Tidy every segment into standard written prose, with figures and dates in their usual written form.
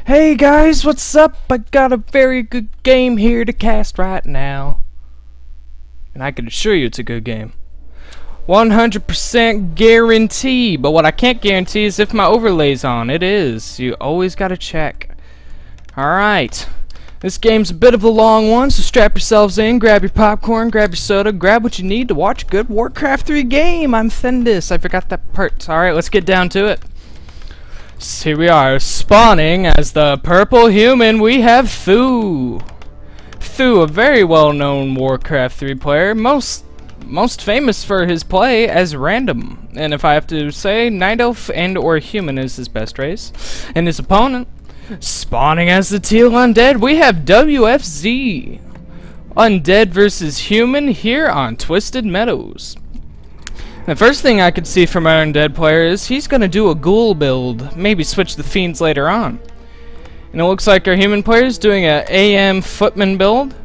Hey guys, what's up? I got a very good game here to cast right now. And I can assure you it's a good game. 100% guarantee. But what I can't guarantee is if my overlay's on. It is. You always gotta check. Alright. This game's a bit of a long one, so strap yourselves in, grab your popcorn, grab your soda, grab what you need to watch a good Warcraft 3 game. I'm Thendis. I forgot that part. Alright, let's get down to it. So here we are, spawning as the purple human. We have THoo. THoo, a very well-known Warcraft 3 player, most famous for his play as random. And if I have to say, Night Elf and or human is his best race. And his opponent, spawning as the teal undead, we have WFZ. Undead versus human here on Twisted Meadows. The first thing I could see from our undead player is he's gonna do a ghoul build, maybe switch the fiends later on. And it looks like our human player is doing a AM footman build.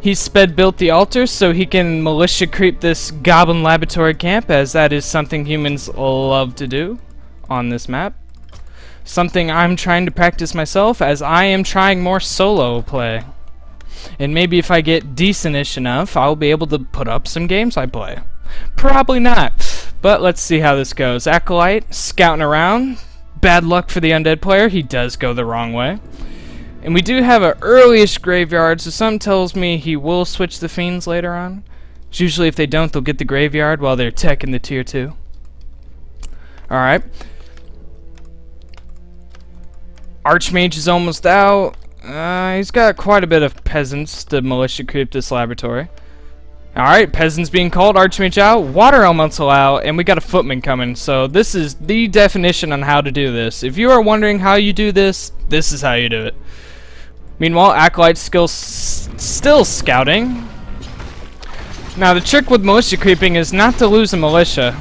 He's sped built the altar so he can militia creep this goblin laboratory camp, as that is something humans love to do on this map. Something I'm trying to practice myself, as I am trying more solo play. And maybe if I get decent-ish enough, I'll be able to put up some games I play. Probably not, but let's see how this goes. Acolyte, scouting around. Bad luck for the undead player, he does go the wrong way. And we do have an early-ish graveyard, so something tells me he will switch the fiends later on. It's usually if they don't, they'll get the graveyard while they're teching the tier 2. Alright. Archmage is almost out. He's got quite a bit of peasants to militia creep this laboratory. Alright, peasants being called, Archmage out, water elemental out, and we got a footman coming. So this is the definition on how to do this. If you are wondering how you do this, this is how you do it. Meanwhile, Acolyte's still scouting. Now the trick with militia creeping is not to lose a militia.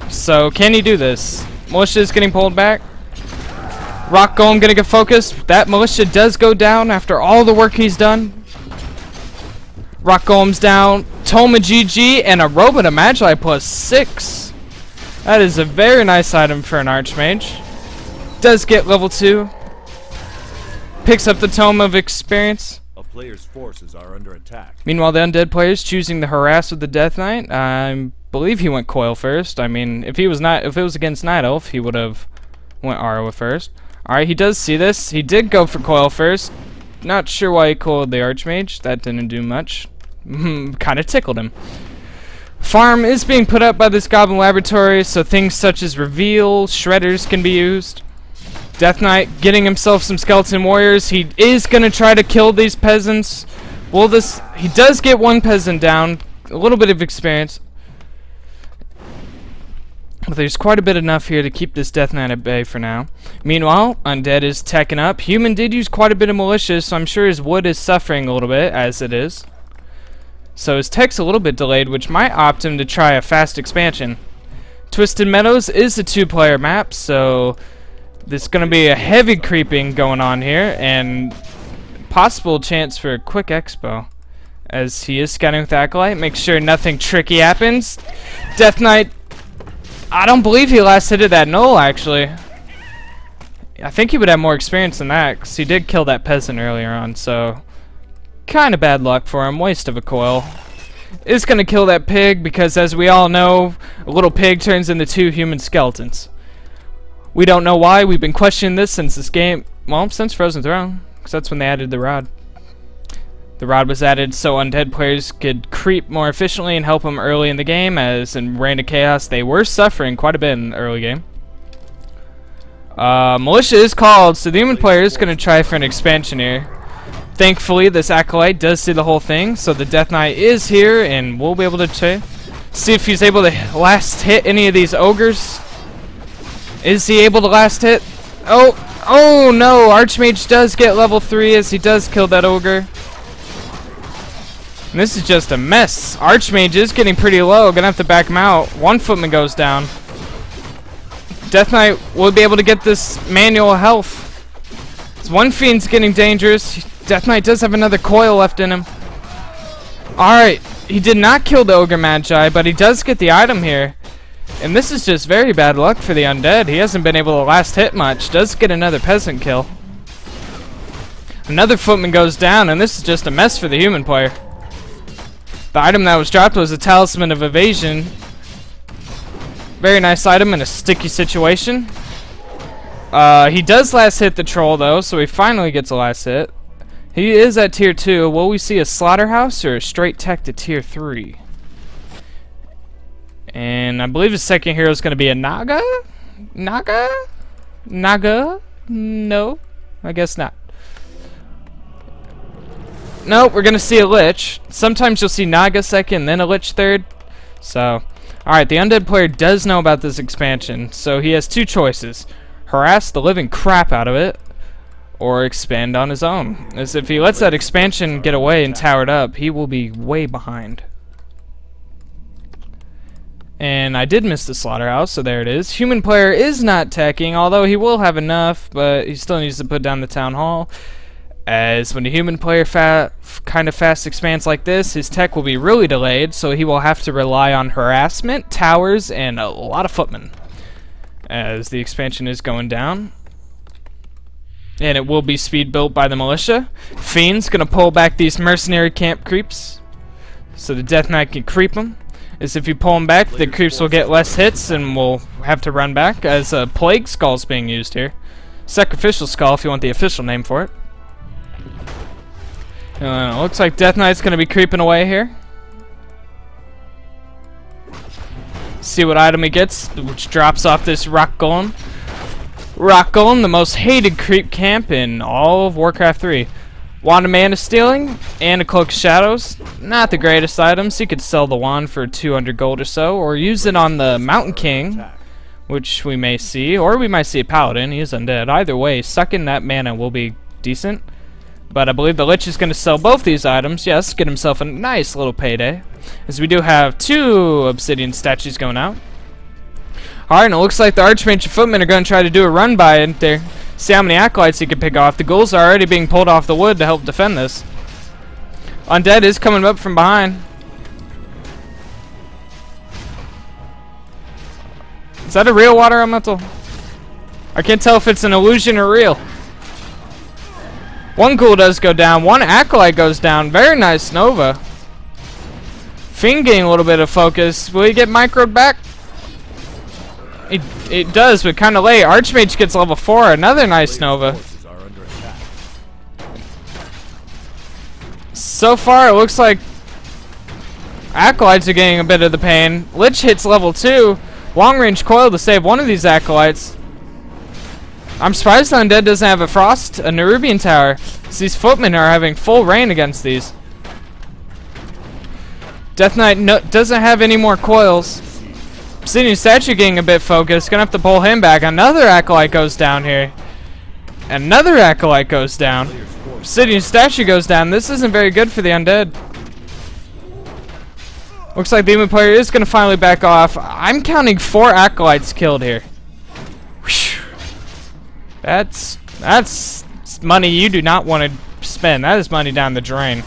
So can he do this? Militia is getting pulled back. Rock Golem gonna get focused. That militia does go down after all the work he's done. Rock Golem's down, Toma GG, and a Robot of Magi +6. That is a very nice item for an Archmage. Does get level 2. Picks up the Tome of Experience. A player's forces are under attack. Meanwhile, the undead player is choosing to harass with the Death Knight. I believe he went Coil first. I mean, if it was against Night Elf, he would have went Arwa first. Alright, he does see this. He did go for Coil first. Not sure why he coiled the Archmage. That didn't do much. Kind of tickled him. Farm is being put up by this goblin laboratory, so things such as reveal, shredders can be used. Death Knight getting himself some skeleton warriors. He is gonna try to kill these peasants. He does get one peasant down, a little bit of experience. But there's quite a bit enough here to keep this Death Knight at bay for now. Meanwhile, Undead is teching up. Human did use quite a bit of militia, so I'm sure his wood is suffering a little bit, as it is. So his tech's a little bit delayed, which might opt him to try a fast expansion. Twisted Meadows is a 2-player map, so there's going to be a heavy creeping going on here, and possible chance for a quick expo. As he is scouting with Acolyte, make sure nothing tricky happens. Death Knight, I don't believe he last hit that null, actually. I think he would have more experience than that, because he did kill that peasant earlier on, so kind of bad luck for him. Waste of a coil. Is going to kill that pig, because as we all know, a little pig turns into 2 human skeletons. We don't know why. We've been questioning this since this game, well, since Frozen Throne, because that's when they added the rod. The rod was added so undead players could creep more efficiently and help them early in the game, as in Reign of Chaos they were suffering quite a bit in the early game. Militia is called, so the human player is going to try for an expansion here. Thankfully, this Acolyte does see the whole thing, so the Death Knight is here, and we'll be able to see if he's able to last hit any of these ogres. Is he able to last hit? Oh no! Archmage does get level 3 as he does kill that ogre. And this is just a mess. Archmage is getting pretty low. Gonna have to back him out. One footman goes down. Death Knight will be able to get this manual health. This one fiend's getting dangerous. Death Knight does have another coil left in him. Alright, he did not kill the Ogre Magi, but he does get the item here. And this is just very bad luck for the undead. He hasn't been able to last hit much. Does get another peasant kill. Another footman goes down, and this is just a mess for the human player. The item that was dropped was a talisman of evasion. Very nice item in a sticky situation. He does last hit the troll though, so he finally gets a last hit. He is at tier 2. Will we see a slaughterhouse or a straight tech to tier 3? And I believe his second hero is going to be a Naga? Naga? Naga? No, I guess not. Nope, we're going to see a Lich. Sometimes you'll see Naga second, then a Lich third. So, alright, the undead player does know about this expansion, so he has two choices. Harass the living crap out of it, or expand on his own. As if he lets that expansion get away and towered up, he will be way behind. And I did miss the slaughterhouse, so there it is. Human player is not teching, although he will have enough, but he still needs to put down the town hall. As when a human player kind of fast expands like this, his tech will be really delayed, so he will have to rely on harassment, towers, and a lot of footmen. As the expansion is going down. And it will be speed built by the militia. Fiend's gonna pull back these mercenary camp creeps, so the Death Knight can creep them. As if you pull them back, the creeps will get less hits and will have to run back. As a Plague Skull is being used here. Sacrificial Skull if you want the official name for it. Looks like Death Knight's gonna be creeping away here. See what item he gets, which drops off this Rock Golem. Rock Golem, the most hated creep camp in all of Warcraft 3. Wand of Mana Stealing and a Cloak of Shadows. Not the greatest items. You could sell the wand for 200 gold or so, or use it on the Mountain King, which we may see, or we might see a Paladin. He is undead. Either way, sucking that mana will be decent. But I believe the Lich is going to sell both these items. Yes, get himself a nice little payday. As we do have 2 Obsidian statues going out. Alright, and it looks like the Archmage and Footmen are going to try to do a run by it there. See how many Acolytes he can pick off. The ghouls are already being pulled off the wood to help defend this. Undead is coming up from behind. Is that a real water elemental? I can't tell if it's an illusion or real. One ghoul does go down. One Acolyte goes down. Very nice Nova. Fiend getting a little bit of focus. Will he get microed back? It does, but kind of late. Archmage gets level 4. Another nice Nova. So far, it looks like Acolytes are getting a bit of the pain. Lich hits level 2. Long range coil to save one of these Acolytes. I'm surprised the Undead doesn't have a Frost, a Nerubian Tower. These footmen are having full rain against these. Death Knight doesn't have any more coils. Obsidian Statue getting a bit focused. Gonna have to pull him back. Another Acolyte goes down here. Another Acolyte goes down. Obsidian Statue goes down. This isn't very good for the Undead. Looks like the human player is gonna finally back off. I'm counting 4 Acolytes killed here. That's money you do not want to spend. That is money down the drain.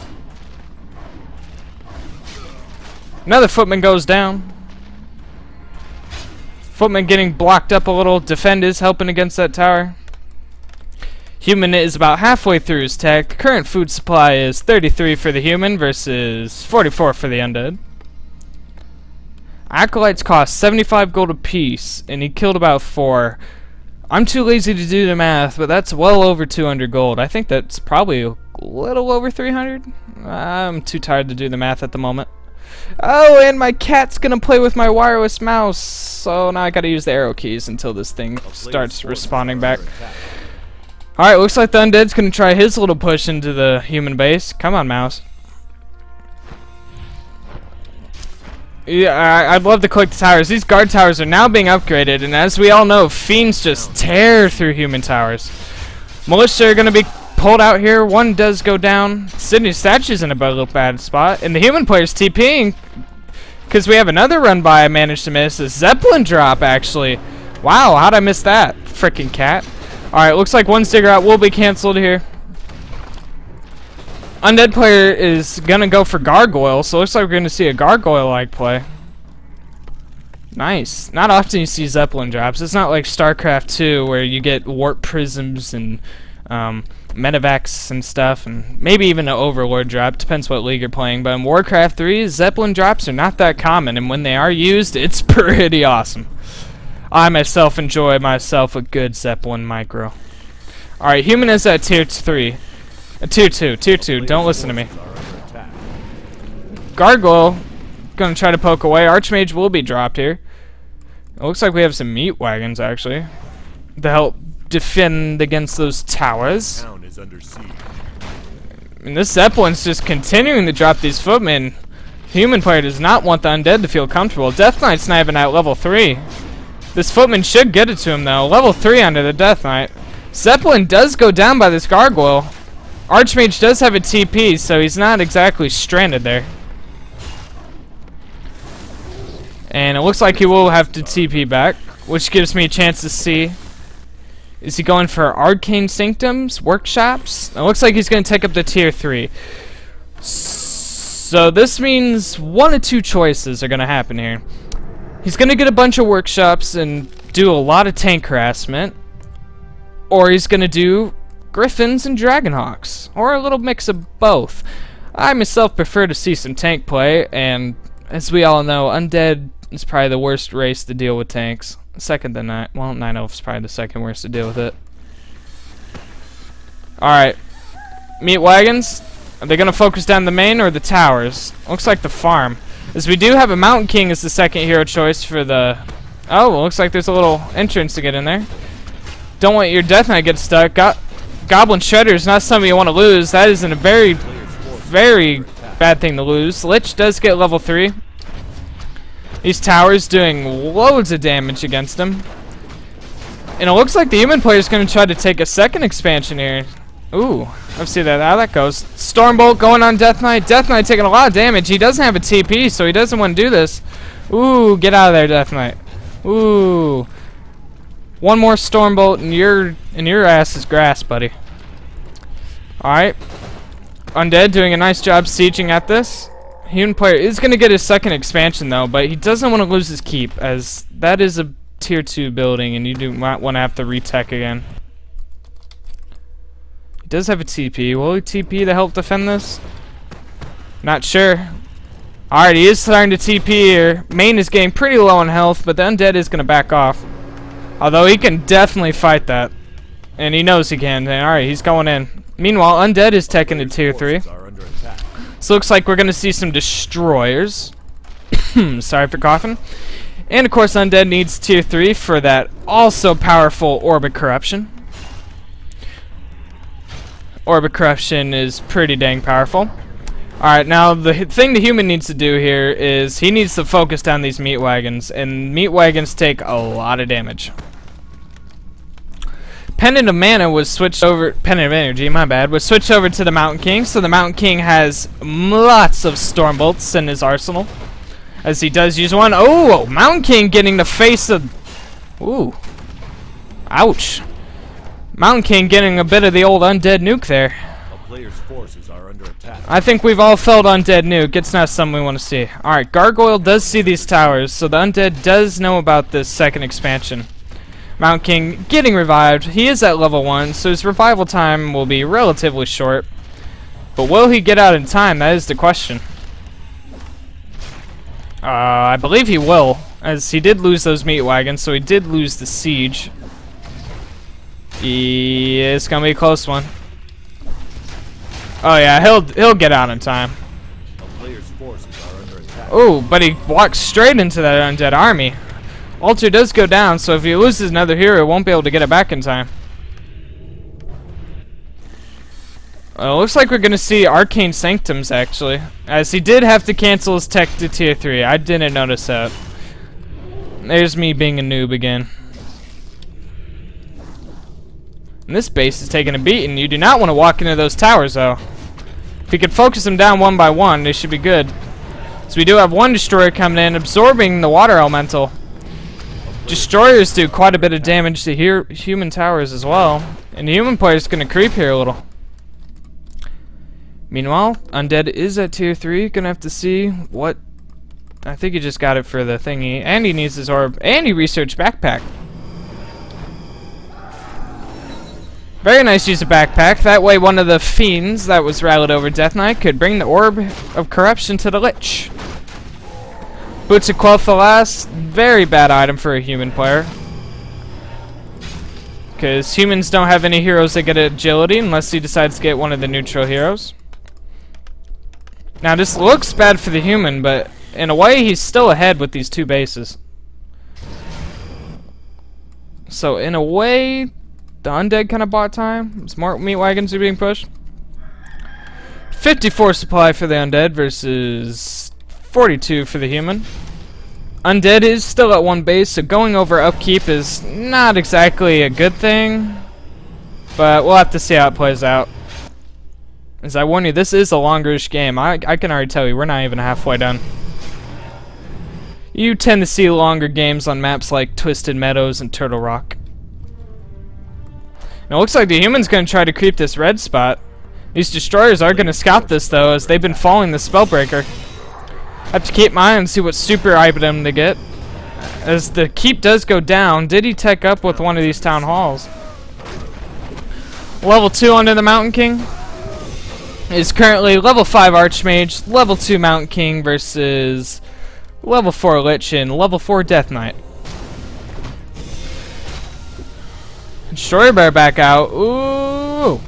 Another footman goes down. Footman getting blocked up a little. Defend is helping against that tower. Human is about halfway through his tech. The current food supply is 33 for the human versus 44 for the undead. Acolytes cost 75 gold apiece, and he killed about 4. I'm too lazy to do the math, but that's well over 200 gold. I think that's probably a little over 300. I'm too tired to do the math at the moment. Oh, and my cat's gonna play with my wireless mouse, so now I gotta use the arrow keys until this thing starts responding back. Alright, looks like the undead's gonna try his little push into the human base. Come on, mouse. Yeah, I'd love to collect the towers. These guard towers are now being upgraded, and as we all know, fiends just tear through human towers. Militia are going to be pulled out here. One does go down. Sydney Statue's in a little bad spot, and the human player's TPing because we have another run by I managed to miss. A Zeppelin drop, actually. Wow, how'd I miss that? Frickin' cat. Alright, looks like one cigarette will be canceled here. Undead player is gonna go for Gargoyle, so it looks like we're gonna see a Gargoyle-like play. Nice. Not often you see Zeppelin drops. It's not like StarCraft 2 where you get warp prisms and medevacs and stuff, and maybe even an Overlord drop. Depends what league you're playing. But in Warcraft 3, Zeppelin drops are not that common, and when they are used, it's pretty awesome. I myself enjoy myself a good Zeppelin micro. Alright, human is at tier 3. Tier 2. Tier 2. Don't listen to me. Gargoyle, gonna try to poke away. Archmage will be dropped here. It looks like we have some meat wagons, actually, to help defend against those towers. Town is under siege. And this Zeppelin's just continuing to drop these footmen. Human player does not want the undead to feel comfortable. Death Knight's not even at level 3. This footman should get it to him, though. Level 3 under the Death Knight. Zeppelin does go down by this gargoyle. Archmage does have a TP, so he's not exactly stranded there. And it looks like he will have to TP back, which gives me a chance to see. Is he going for Arcane Sanctums? Workshops? It looks like he's going to take up the tier 3. So this means one of two choices are going to happen here. He's going to get a bunch of workshops and do a lot of tank harassment. Or he's going to do Griffins and Dragonhawks. Or a little mix of both. I myself prefer to see some tank play, and as we all know, Undead is probably the worst race to deal with tanks. Second to Night. Well, Night Elf's probably the second worst to deal with it. Alright. Meat wagons. Are they going to focus down the main or the towers? Looks like the farm. As we do have a Mountain King as the second hero choice for the... Oh, well, looks like there's a little entrance to get in there. Don't want your Death Knight to get stuck. Goblin Shredder is not something you want to lose. That is a very, very bad thing to lose. Lich does get level 3. These towers doing loads of damage against him. And it looks like the human player is going to try to take a second expansion here. Ooh, let's see how that goes. Stormbolt going on Death Knight. Death Knight taking a lot of damage. He doesn't have a TP, so he doesn't want to do this. Ooh, get out of there, Death Knight. Ooh. One more Stormbolt and your ass is grass, buddy. Alright. Undead doing a nice job sieging at this. Human player is going to get his second expansion, though, but he doesn't want to lose his keep, as that is a tier 2 building, and you do not want to have to retech again. He does have a TP. Will he TP to help defend this? Not sure. Alright, he is starting to TP here. Main is getting pretty low on health, but the undead is going to back off. Although he can definitely fight that. And he knows he can. Alright, he's going in. Meanwhile, undead is taking to tier 3. So looks like we're going to see some destroyers. Sorry for coughing. And of course, undead needs tier 3 for that also powerful Orbit Corruption. Orbit Corruption is pretty dang powerful. Alright, now the thing the human needs to do here is he needs to focus down these meat wagons, and meat wagons take a lot of damage. Pendant of Mana was switched over, Pendant of Energy, my bad, was switched over to the Mountain King, so the Mountain King has lots of Stormbolts in his arsenal, as he does use one. Oh, Mountain King getting the face of, ooh, ouch. Mountain King getting a bit of the old undead nuke there. A player's forces are under attack. I think we've all felt undead nuke. It's not something we want to see. Alright, Gargoyle does see these towers, so the undead does know about this second expansion. Mountain King getting revived. He is at level 1, so his revival time will be relatively short. But will he get out in time? That is the question. I believe he will, as he did lose those meat wagons, so he did lose the siege. It's gonna be a close one. Oh yeah, he'll get out in time. A player's forces are under attack. Oh, but he walks straight into that undead army. Altar does go down, so if he loses another hero, he won't be able to get it back in time. Looks like we're gonna see Arcane Sanctums, actually, as he did have to cancel his tech to tier 3. I didn't notice that. There's me being a noob again. And this base is taking a beating. You do not want to walk into those towers, though. If you could focus them down one by one, they should be good. So we do have one destroyer coming in, absorbing the water elemental. Destroyers do quite a bit of damage to human towers as well. And the human player is going to creep here a little. Meanwhile, Undead is at tier 3. Gonna have to see what... I think he just got it for the thingy. And he needs his orb. And he researched backpack. Very nice use of backpack. That way one of the fiends that was rallied over Death Knight could bring the Orb of Corruption to the Lich. Boots of Quel'Thalas, very bad item for a human player. Because humans don't have any heroes that get agility unless he decides to get one of the neutral heroes. Now this looks bad for the human, but in a way he's still ahead with these 2 bases. So in a way, the undead kind of bought time. Smart meat wagons are being pushed. 54 supply for the undead versus 42 for the human. Undead is still at 1 base, so going over upkeep is not exactly a good thing. But we'll have to see how it plays out. As I warn you, this is a longer-ish game. I can already tell you, we're not even halfway done. You tend to see longer games on maps like Twisted Meadows and Turtle Rock. Now, it looks like the human's going to try to creep this red spot. These destroyers are going to scout this, though, as they've been following the Spellbreaker. I have to keep my eye and see what super item they get. As the keep does go down, did he tech up with one of these town halls? Level 2 under the Mountain King is currently level 5 Archmage, level 2 Mountain King versus level 4 Lich and level 4 Death Knight. Destroyer Bear back out. Ooh!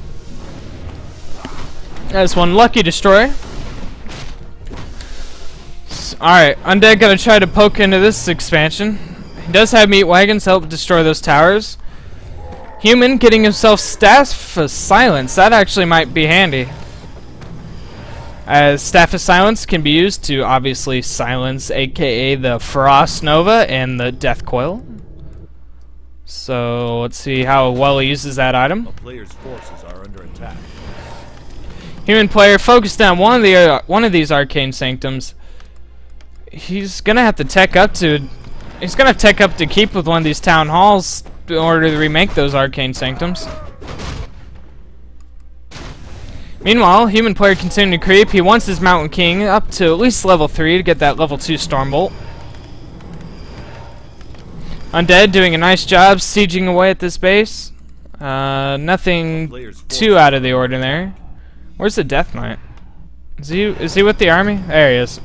That's one lucky destroyer. Alright, Undead gonna try to poke into this expansion. He does have meat wagons to help destroy those towers. Human getting himself Staff of Silence. That actually might be handy. As Staff of Silence can be used to obviously silence, aka the Frost Nova and the Death Coil. So let's see how well he uses that item. A player's forces are under attack. Human player focused on one of these arcane sanctums. He's gonna have to tech up to. He's gonna tech up to keep with one of these town halls in order to remake those arcane sanctums. Meanwhile, human player continuing to creep. He wants his Mountain King up to at least level 3 to get that level 2 Stormbolt. Undead doing a nice job sieging away at this base. Nothing too out of the ordinary. Where's the Death Knight? Is he with the army? There he is.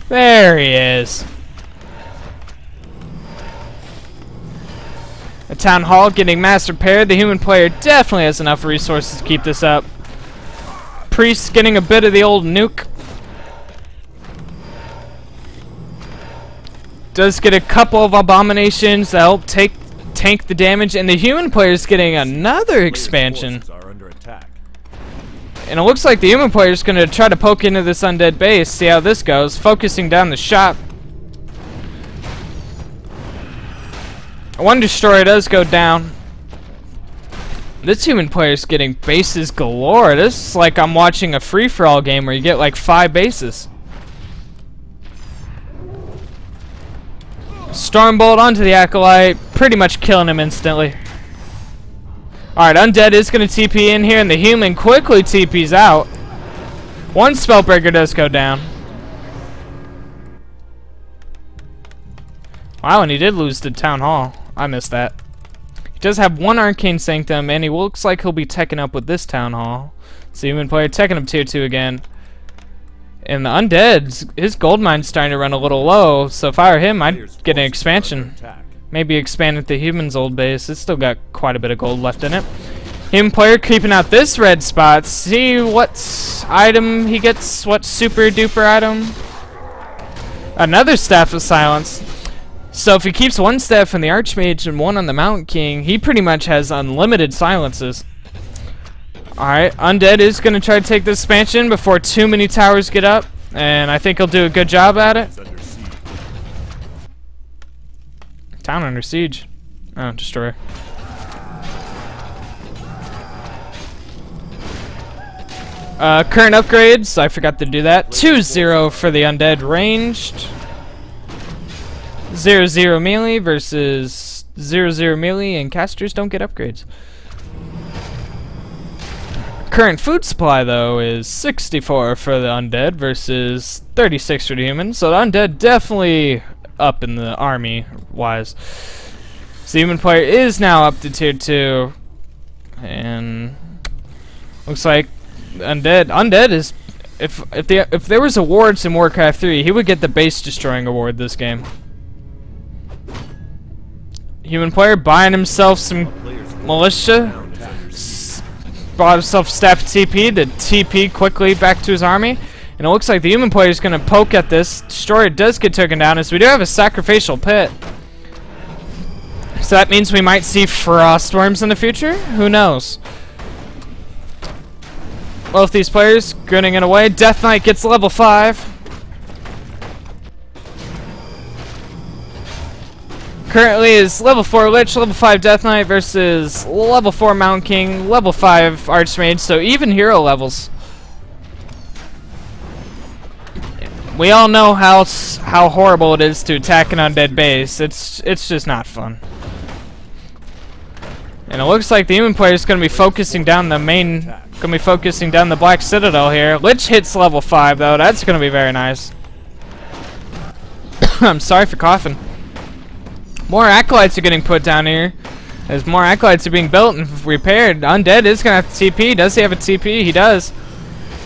There he is. A town hall getting mass repaired. The human player definitely has enough resources to keep this up. Priest getting a bit of the old nuke. Does get a couple of abominations that help tank the damage, and the human player is getting another expansion. And it looks like the human player is going to try to poke into this undead base, see how this goes, focusing down the shop. One destroyer does go down. This human player is getting bases galore. This is like I'm watching a free-for-all game where you get like 5 bases. Stormbolt onto the Acolyte, pretty much killing him instantly. Alright, Undead is going to TP in here, and the human quickly TPs out. One Spellbreaker does go down. Wow, and he did lose to Town Hall. I missed that. He does have one Arcane Sanctum, and he looks like he'll be teching up with this Town Hall. So human player teching up tier 2 again. And the Undead, his gold mine's starting to run a little low, so if I were him, I'd get an expansion. Maybe expand at the human's old base. It's still got quite a bit of gold left in it. Human player creeping out this red spot. See what item he gets, what super duper item. Another Staff of Silence. So if he keeps one staff on the Archmage and one on the Mountain King, he pretty much has unlimited silences. Alright, Undead is going to try to take this expansion before too many towers get up, and I think he'll do a good job at it. Town under siege. Oh, destroyer. Current upgrades, I forgot to do that. 2-0 for the Undead ranged. 0-0 melee versus 0-0 melee, and casters don't get upgrades. Current food supply, though, is 64 for the Undead versus 36 for the humans. So the Undead definitely up in the army wise. So the human player is now up to tier 2. And looks like Undead is if there was awards in Warcraft 3, he would get the base destroying award this game. Human player buying himself some militia. Bought himself staff TP to TP quickly back to his army. And it looks like the human player is going to poke at this. Destroyer does get taken down, as we do have a sacrificial pit. So that means we might see frost worms in the future? Who knows? Both these players grinning it away. Death Knight gets level 5. Currently is level 4 Lich, level 5 Death Knight versus level 4 Mountain King, level 5 Archmage, so even hero levels. We all know how horrible it is to attack an undead base. It's just not fun. And it looks like the human player is going to be focusing down the the Black Citadel here. Lich hits level 5 though. That's going to be very nice. I'm sorry for coughing. More acolytes are getting put down here. As more acolytes are being built and repaired. Undead is going to have to TP. Does he have a TP? He does.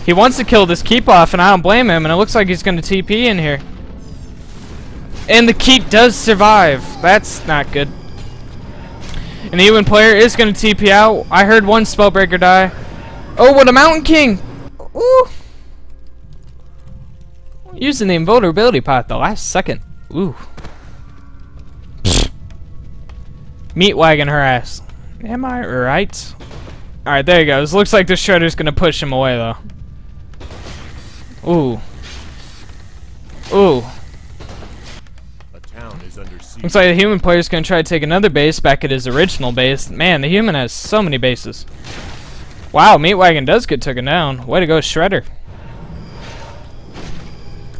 He wants to kill this keep off, and I don't blame him. And it looks like he's going to TP in here. And the keep does survive. That's not good. And the human player is going to TP out. I heard one Spellbreaker die. Oh, what a Mountain King! Ooh. Using the invulnerability pot at the last second. Ooh. Meat wagon her ass. Am I right? Alright, there he goes. Looks like the Shredder's gonna push him away though. Ooh. Ooh. A town is under siege. Looks like the human player's gonna try to take another base back at his original base. Man, the human has so many bases. Wow, Meat Wagon does get taken down. Way to go, Shredder.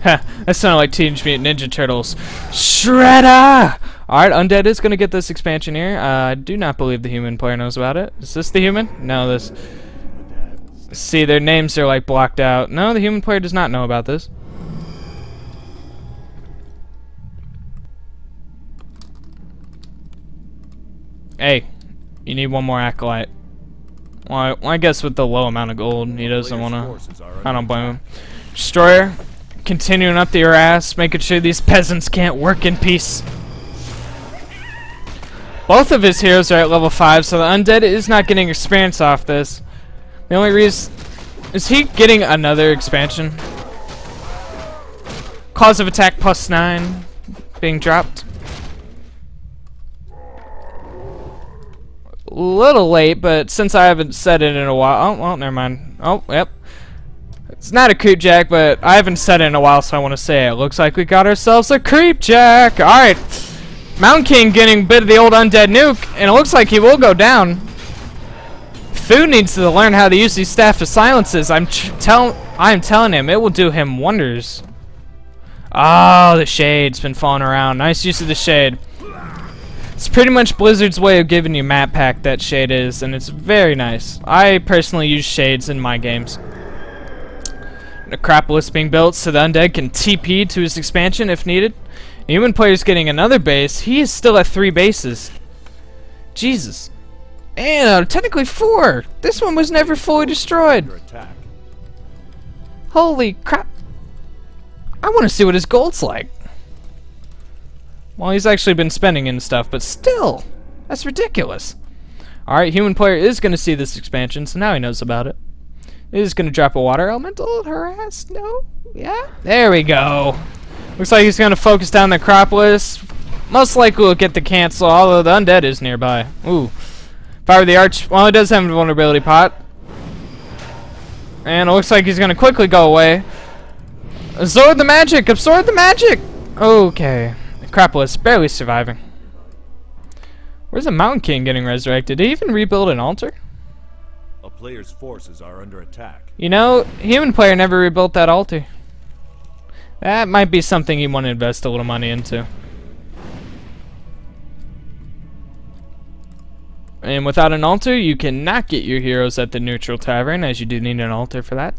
Heh, that sounded like Teenage Mutant Ninja Turtles. Shredder! Alright, Undead is going to get this expansion here. I do not believe the human player knows about it. Is this the human? No, this... See, their names are like blocked out. No, the human player does not know about this. Hey, you need one more acolyte. Well, I guess with the low amount of gold, he doesn't want to... I don't blame him. Destroyer, continuing up the harass, making sure these peasants can't work in peace. Both of his heroes are at level 5, so the Undead is not getting experience off this. The only reason... Is he getting another expansion? Cause of attack +9 being dropped. A little late, but since I haven't said it in a while... Oh, well, never mind. Oh, yep. It's not a creep jack, but I haven't said it in a while, so I want to say it. Looks like we got ourselves a creep jack. Alright. Mountain King getting a bit of the old undead nuke, and it looks like he will go down. THoo needs to learn how to use these staff of silences. I'm telling him, it will do him wonders. Oh, the shade's been falling around. Nice use of the shade. It's pretty much Blizzard's way of giving you map pack, that shade is, and it's very nice. I personally use shades in my games. Necropolis being built so the undead can TP to his expansion if needed. The human player's getting another base. He is still at 3 bases. Jesus. And technically 4. This one was never fully destroyed. Holy crap. I want to see what his gold's like. Well, he's actually been spending and stuff, but still. That's ridiculous. Alright, human player is going to see this expansion, so now he knows about it. He is going to drop a water elemental. Harass? No? Yeah? There we go. Looks like he's going to focus down the Necropolis. Most likely will get the cancel, although the undead is nearby. Ooh. If I were the arch... Well, he does have a vulnerability pot. And it looks like he's going to quickly go away. Absorb the magic! Absorb the magic! Okay. Necropolis barely surviving. Where's the Mountain King getting resurrected? Did he even rebuild an altar? A player's forces are under attack. You know, human player never rebuilt that altar. That might be something you want to invest a little money into. And without an altar, you cannot get your heroes at the neutral tavern, as you do need an altar for that.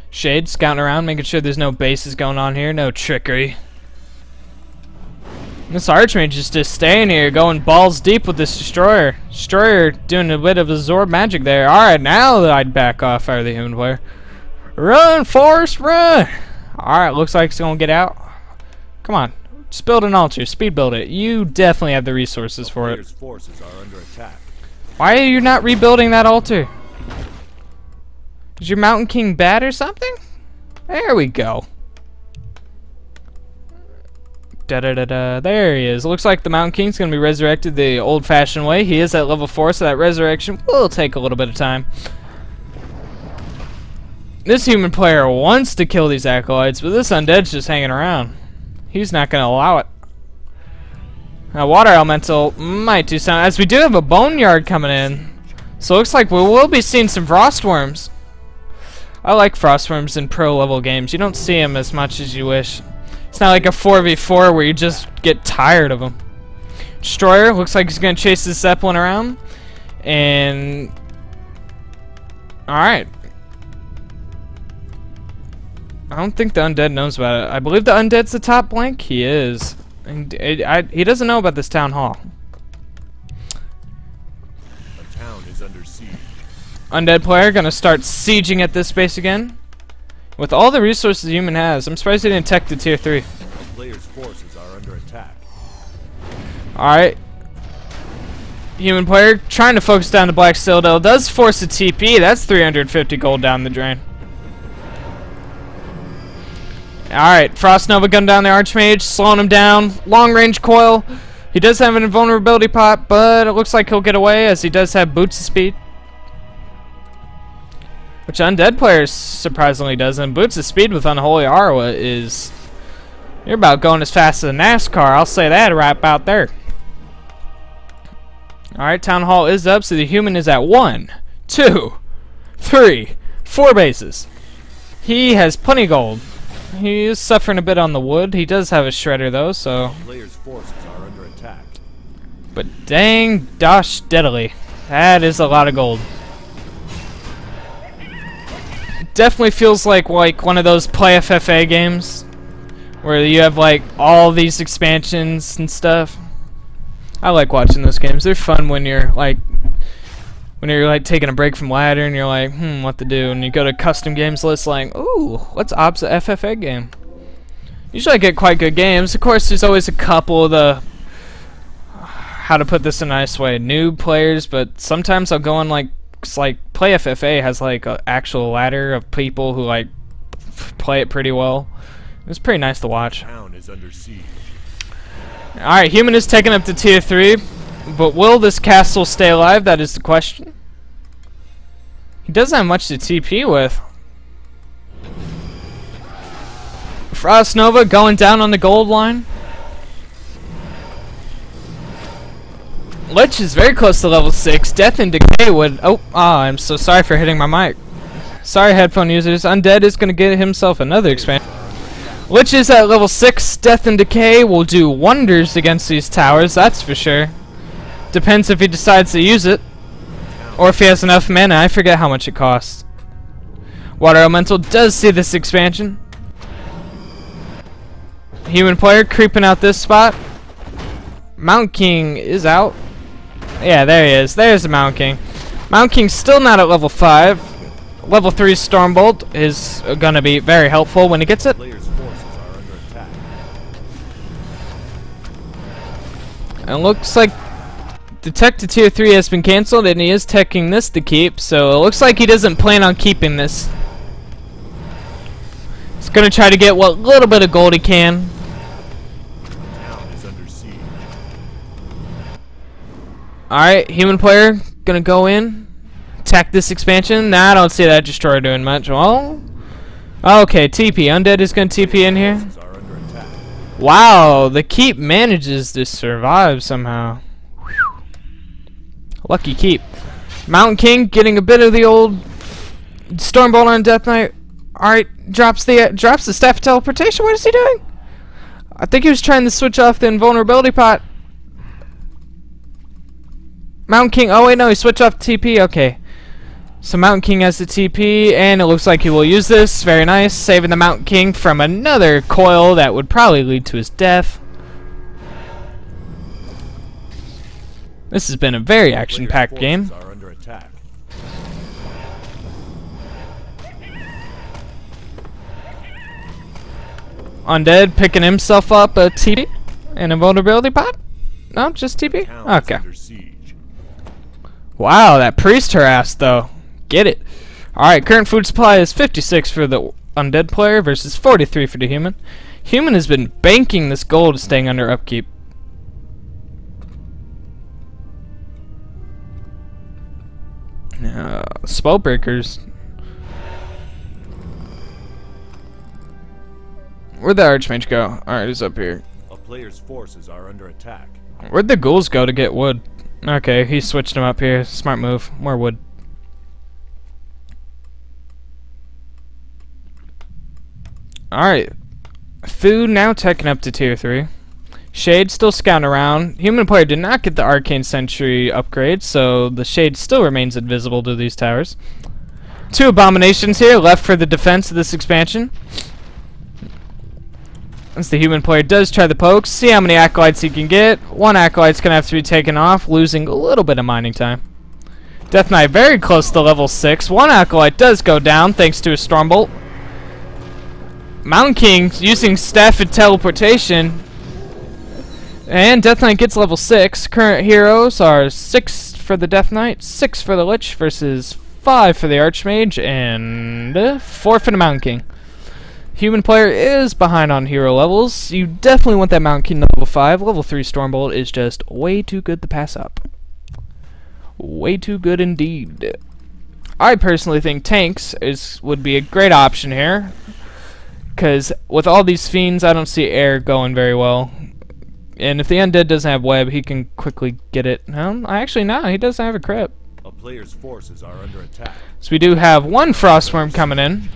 Shade scouting around, making sure there's no bases going on here, no trickery. This Archmage is just staying here, going balls deep with this Destroyer. Destroyer doing a bit of absorb magic there. Alright, now I'd back off out of the human player. Run, Forrest, run! Alright, looks like it's gonna get out. Come on, just build an altar, speed build it. You definitely have the resources for it. Forces are under attack. Why are you not rebuilding that altar? Is your Mountain King bad or something? There we go. Da-da-da-da. There he is. Looks like the Mountain King's gonna be resurrected the old-fashioned way. He is at level 4, so that resurrection will take a little bit of time. This human player wants to kill these acolytes, but this undead's just hanging around. He's not gonna allow it. Now, water elemental might do something, as we do have a boneyard coming in. So it looks like we will be seeing some frostworms. I like frostworms in pro-level games. You don't see them as much as you wish. It's not like a 4v4 where you just get tired of them. Destroyer looks like he's going to chase this Zeppelin around. And... Alright. I don't think the undead knows about it. I believe the undead's the top blank. He is. And he doesn't know about this town hall. The town is under siege. Undead player going to start sieging at this base again. With all the resources the human has, I'm surprised he didn't tech to tier 3. The player's forces are under attack. Alright. Human player trying to focus down the Black Citadel. Does force a TP. That's 350 gold down the drain. Alright, Frost Nova gun down the Archmage, slowing him down. Long range coil. He does have an invulnerability pot, but it looks like he'll get away as he does have boots of speed. Which undead player surprisingly doesn't. Boots of speed with Unholy Arwa is... You're about going as fast as a NASCAR, I'll say that right about there. Alright, Town Hall is up, so the human is at 1, 2, 3, 4 bases. He has plenty of gold. He is suffering a bit on the wood. He does have a shredder though, so... The player's forces are under attack. But dang dosh deadly. That is a lot of gold. Definitely feels like one of those play FFA games where you have like all these expansions and stuff. I like watching those games. They're fun when you're like taking a break from ladder and you're like, what to do, and you go to custom games list like, ooh, what's opposite FFA game? Usually I get quite good games. Of course, there's always a couple of the, how to put this in a nice way, noob players, but sometimes I'll go on like Play FFA has like an actual ladder of people who like play it pretty well. It's pretty nice to watch. Town is under siege. Alright, human is taken up to tier 3, but will this castle stay alive? That is the question. He doesn't have much to TP with. Frost Nova going down on the gold line. Lich is very close to level 6. Death and Decay would... Oh, I'm so sorry for hitting my mic. Sorry, headphone users. Undead is going to get himself another expansion. Lich is at level 6. Death and Decay will do wonders against these towers, that's for sure. Depends if he decides to use it. Or if he has enough mana. I forget how much it costs. Water Elemental does see this expansion. Human player creeping out this spot. Mountain King is out. Yeah, there he is. There's the Mountain King. Mountain King's still not at level 5. Level 3 Stormbolt is gonna be very helpful when he gets it. Player's forces are under attack. And looks like the tech to tier 3 has been cancelled, and he is teching this to keep, so it looks like he doesn't plan on keeping this. He's gonna try to get what little bit of gold he can. Alright, human player gonna go in, attack this expansion. Nah, I don't see that Destroyer doing much. Well, okay, TP. Undead is gonna TP in here. Wow, the keep manages to survive somehow. Whew. Lucky keep. Mountain King getting a bit of the old Stormbolt on Death Knight. Alright, drops the Staff of Teleportation. What is he doing? I think he was trying to switch off the invulnerability pot. Mountain King, oh wait, no, he switched off TP, okay. So Mountain King has the TP, and it looks like he will use this. Very nice, saving the Mountain King from another coil that would probably lead to his death. This has been a very Players' action-packed game. forces are under attack. Undead picking himself up a TP and a vulnerability pot? No, just TP? Town is Okay. under siege. Wow, that priest harassed though. Get it. Alright, current food supply is 56 for the undead player versus 43 for the human. Human has been banking this gold staying under upkeep. Spellbreakers. Where'd the Archmage go? Alright, he's up here. A player's forces are under attack. Where'd the ghouls go to get wood? Okay, he switched them up here. Smart move. More wood. Alright. Food now taken up to tier 3. Shade still scouting around. Human player did not get the Arcane Sentry upgrade, so the Shade still remains invisible to these towers. 2 Abominations here left for the defense of this expansion. As the human player does try the pokes, see how many acolytes he can get. 1 acolyte's gonna have to be taken off, losing a little bit of mining time. Death Knight very close to level 6. 1 acolyte does go down thanks to a Stormbolt. Mountain King using Staff of Teleportation. And Death Knight gets level 6. Current heroes are 6 for the Death Knight, 6 for the Lich versus 5 for the Archmage, and 4 for the Mountain King. Human player is behind on hero levels. You definitely want that Mountain King level 5. Level 3 Stormbolt is just way too good to pass up. Way too good indeed. I personally think tanks would be a great option here, because with all these fiends, I don't see air going very well. And if the undead doesn't have web, he can quickly get it. No, actually, no, he doesn't have a crit. A player's forces are under attack. So we do have 1 Frostworm coming in.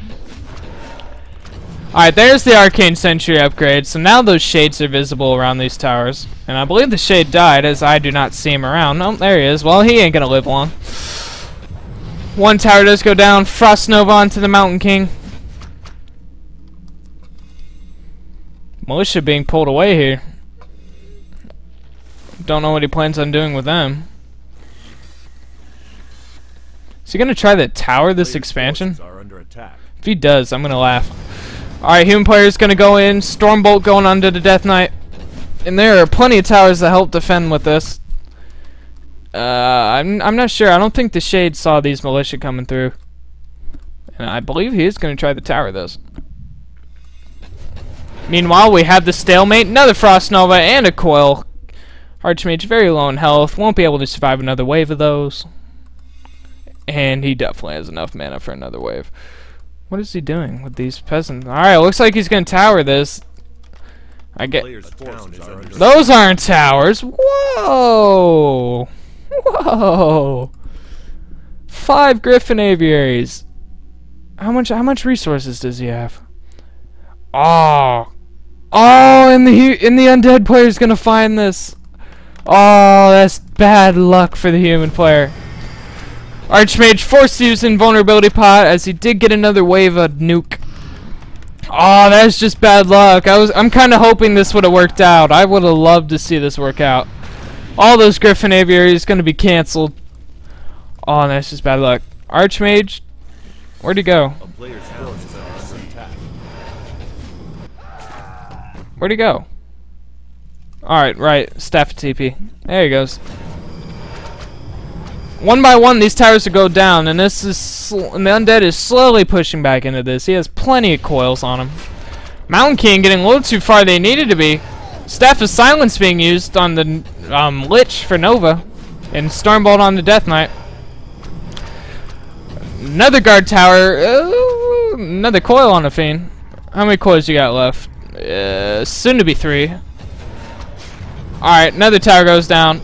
Alright, there's the Arcane Sentry upgrade. So now those shades are visible around these towers. And I believe the shade died, as I do not see him around. Oh, there he is. Well, he ain't gonna live long. 1 tower does go down. Frost Nova onto the Mountain King. Militia being pulled away here. Don't know what he plans on doing with them. Is he gonna try to tower this expansion? Are under attack. If he does, I'm gonna laugh. Alright, human player's gonna go in. Stormbolt going under the Death Knight. And there are plenty of towers that help defend with this. I'm not sure. I don't think the Shade saw these militia coming through. And I believe he is gonna try to tower this. Meanwhile, we have the stalemate, another Frost Nova, and a coil. Archmage very low in health, won't be able to survive another wave of those. And he definitely has enough mana for another wave. What is he doing with these peasants? Alright, looks like he's gonna tower this. I get those aren't towers. Whoa! Whoa! 5 Griffin Aviaries. How much resources does he have? Oh. Oh, and the undead player's gonna find this. Oh, that's bad luck for the human player. Archmage forced to use invulnerability pot as he did get another wave of nuke. Oh, that's just bad luck. I'm kind of hoping this would have worked out. I would have loved to see this work out. All those Griffin Aviaries going to be canceled. Oh, that's just bad luck. Archmage, where'd he go? Where'd he go? Alright, right. Staff TP. There he goes. 1 by 1, these towers will go down, and this is and the undead is slowly pushing back into this. He has plenty of coils on him. Mountain King getting a little too far they needed to be. Staff of Silence being used on the Lich for Nova, and Stormbolt on the Death Knight. Another guard tower. Another coil on a fiend. How many coils you got left? Soon to be 3. Alright, another tower goes down.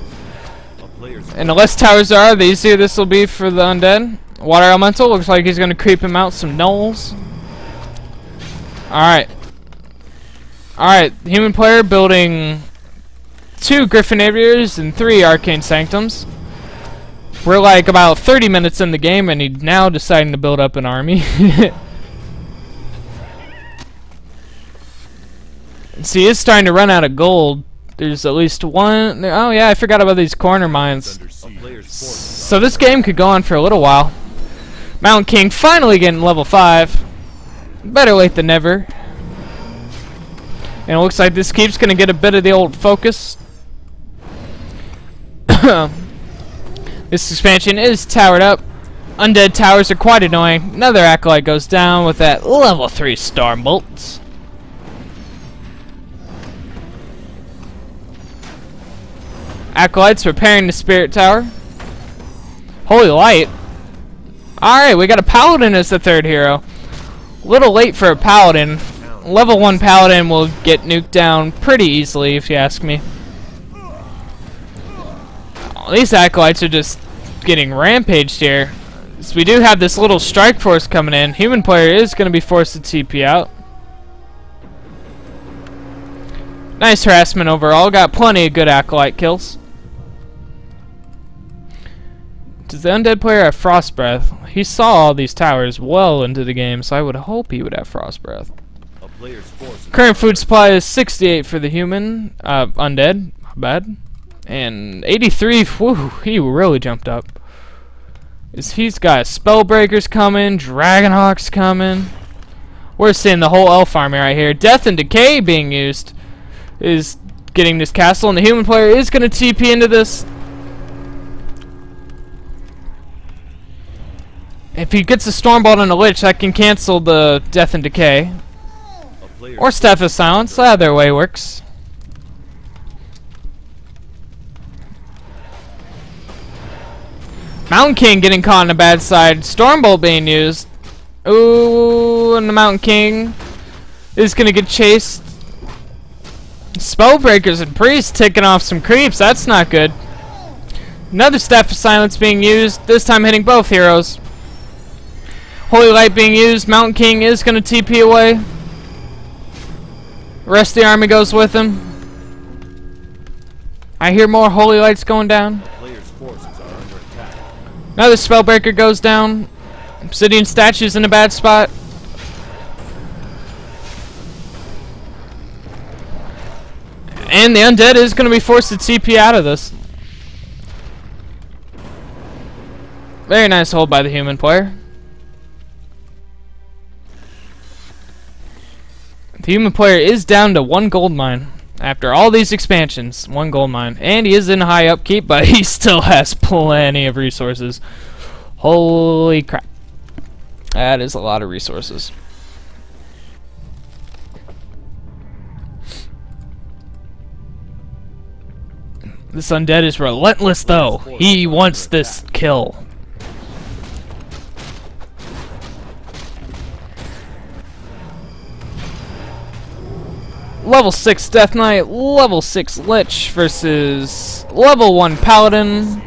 And the less towers there are, the easier this will be for the undead. Water Elemental looks like he's going to creep him out some gnolls. Alright. Alright, human player building 2 Griffin Aviaries and 3 Arcane Sanctums. We're like about 30 minutes in the game and he's now deciding to build up an army. See, he's starting to run out of gold. There's at least one. Oh yeah, I forgot about these corner mines. So this game could go on for a little while. Mountain King finally getting level 5. Better late than never. And it looks like this keep's gonna get a bit of the old focus. This expansion is towered up. Undead towers are quite annoying. Another acolyte goes down with that level 3 storm bolts. Acolytes repairing the spirit tower. Holy light. Alright, we got a paladin as the third hero. Little late for a paladin. Level 1 paladin will get nuked down pretty easily if you ask me. Oh, these acolytes are just getting rampaged here. So we do have this little strike force coming in. Human player is going to be forced to TP out. Nice harassment overall. Got plenty of good acolyte kills. Does the undead player have frost breath? He saw all these towers well into the game, so I would hope he would have frost breath. Current food supply is 68 for the human, undead, bad, and 83. Whew, he really jumped up. He's got spellbreakers coming, dragonhawks coming. We're seeing the whole elf army right here. Death and decay being used is getting this castle, and the human player is going to TP into this. If he gets a Stormbolt and a Lich, that can cancel the Death and Decay. Or Staff of Silence, either way works. Mountain King getting caught on the bad side. Stormbolt being used. Ooh, and the Mountain King is going to get chased. Spellbreakers and Priests taking off some creeps. That's not good. Another Staff of Silence being used, this time hitting both heroes. Holy Light being used. Mountain King is going to TP away. Rest of the army goes with him. I hear more Holy Lights going down. Another Spellbreaker goes down. Obsidian Statue's in a bad spot. And the Undead is going to be forced to TP out of this. Very nice hold by the human player. The human player is down to 1 gold mine. After all these expansions, 1 gold mine. And he is in high upkeep, but he still has plenty of resources. Holy crap. That is a lot of resources. This undead is relentless though. He wants this kill. Level 6 Death Knight, level 6 Lich versus level 1 Paladin,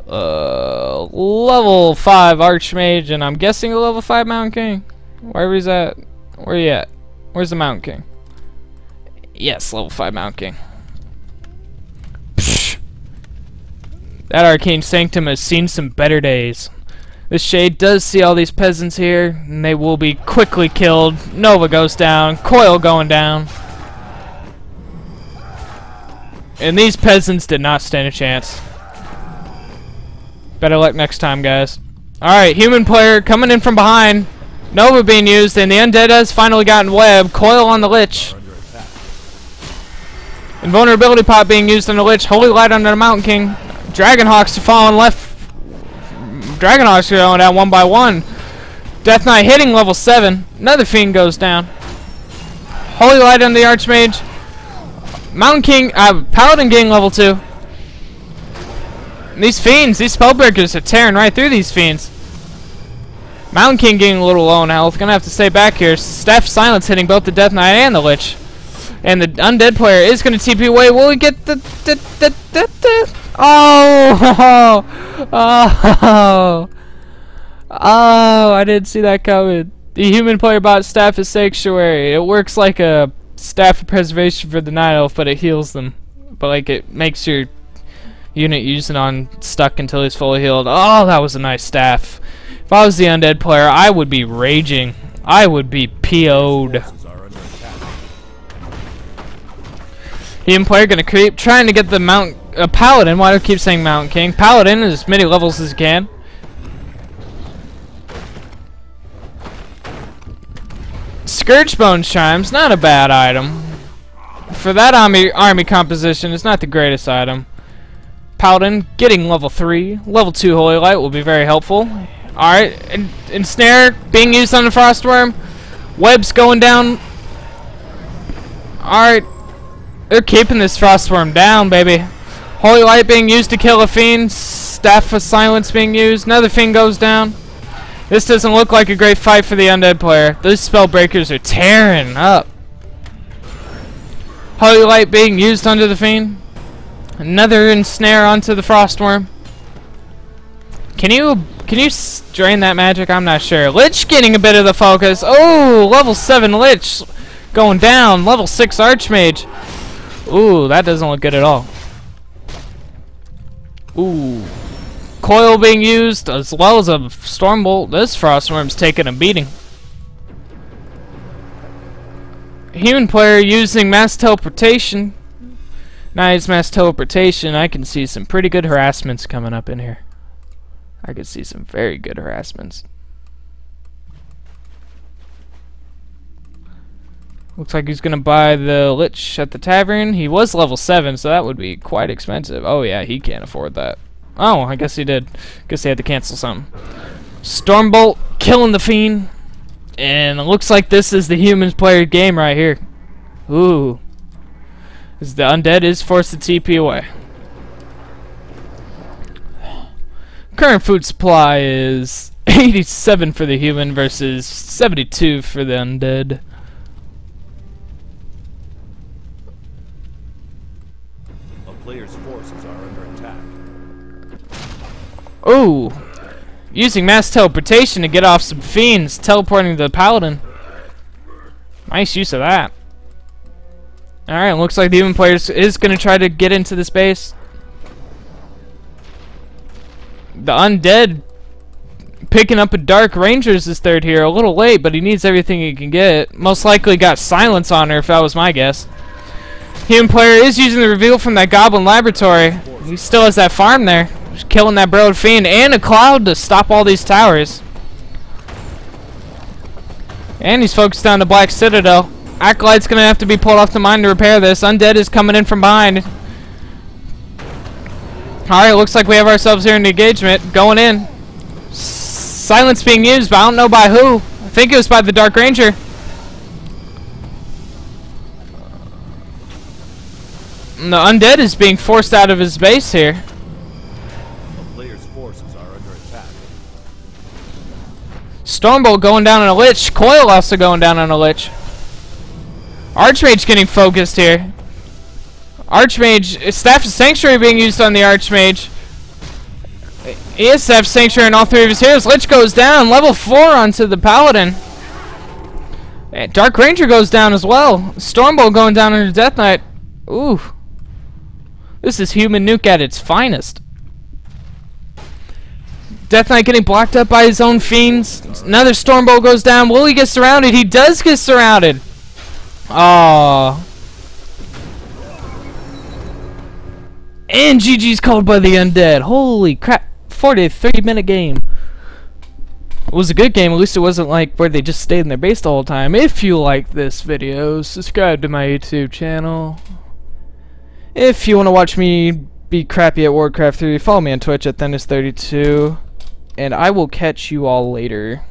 level 5 Archmage, and I'm guessing a level 5 Mountain King. Wherever he's at. Where you at? Where's the Mountain King? Yes, level 5 Mountain King. Psh. That Arcane Sanctum has seen some better days. This shade does see all these peasants here, and they will be quickly killed. Nova goes down, Coil going down. And these peasants did not stand a chance. Better luck next time, guys. Alright, human player coming in from behind. Nova being used, and the undead has finally gotten web. Coil on the Lich. Invulnerability pot being used on the Lich. Holy Light on the Mountain King. Dragonhawks are falling left. Dragonhawks are going down 1 by 1. Death Knight hitting level 7. Another Fiend goes down. Holy Light on the Archmage. Mountain King, Paladin getting level 2. And these Fiends, these Spellbreakers are tearing right through these Fiends. Mountain King getting a little low on health. Gonna have to stay back here. Staff of Silence hitting both the Death Knight and the Lich. And the undead player is gonna TP away. Will he get the oh, oh, oh, I didn't see that coming. The human player bought Staff of Sanctuary. It works like a Staff of Preservation for the Night Elf, but it heals them. But like it makes your unit using on stuck until he's fully healed. Oh, that was a nice staff. If I was the undead player, I would be raging. I would be PO'd. Human player gonna creep, trying to get the Paladin. Why do I keep saying Mountain King? Paladin as many levels as he can. Scourge Bone Chimes, not a bad item. For that army composition, it's not the greatest item. Paladin getting level 3. Level 2 Holy Light will be very helpful. Alright, Ensnare being used on the Frostworm. Webs going down. Alright, they're keeping this Frostworm down, baby. Holy Light being used to kill a Fiend. Staff of Silence being used. Another Fiend goes down. This doesn't look like a great fight for the undead player. Those Spellbreakers are tearing up. Holy Light being used onto the Fiend. Another Ensnare onto the Frostworm. Can you drain that magic? I'm not sure. Lich getting a bit of the focus. Oh, level 7 Lich going down. Level 6 Archmage. Ooh, that doesn't look good at all. Ooh. Coil being used as well as a Stormbolt. This Frostworm's taking a beating. Human player using Mass Teleportation. Nice Mass Teleportation. I can see some pretty good harassments coming up in here. I could see some very good harassments. Looks like he's gonna buy the Lich at the tavern. He was level 7, so that would be quite expensive. Oh yeah, he can't afford that. Oh, I guess he did. Guess he had to cancel something. Stormbolt killing the Fiend. And it looks like this is the humans player game right here. Ooh. As the undead is forced to TP away. Current food supply is 87 for the human versus 72 for the undead. A player's forces are under attack. Ooh. Using mass teleportation to get off some fiends, teleporting to the paladin. Nice use of that. Alright, looks like the human player is going to try to get into this base. The undead picking up a Dark Ranger's his third hero. A little late, but he needs everything he can get. Most likely got silence on her, if that was my guess. Human player is using the reveal from that Goblin Laboratory. He still has that farm there. Just killing that Burrowed Fiend and a Cloud to stop all these towers. And he's focused on the Black Citadel. Acolyte's going to have to be pulled off the mine to repair this. Undead is coming in from behind. Alright, looks like we have ourselves here in the engagement. Going in. Silence being used, but I don't know by who. I think it was by the Dark Ranger. And the undead is being forced out of his base here. The player's forces are under attack. Stormbolt going down on a Lich. Coil also going down on a Lich. Archmage getting focused here. Archmage, Staff of Sanctuary being used on the Archmage. He has Staff of Sanctuary in all three of his heroes. Lich goes down, level 4 onto the Paladin. And Dark Ranger goes down as well. Stormbolt going down under Death Knight. Ooh. This is human nuke at its finest. Death Knight getting blocked up by his own fiends. Another Stormbolt goes down. Will he get surrounded? He does get surrounded. Aww. And GG's called by the undead. Holy crap. 43-minute game. It was a good game. At least it wasn't like where they just stayed in their base the whole time. If you like this video, subscribe to my YouTube channel. If you want to watch me be crappy at Warcraft 3, follow me on Twitch at Thendis32. And I will catch you all later.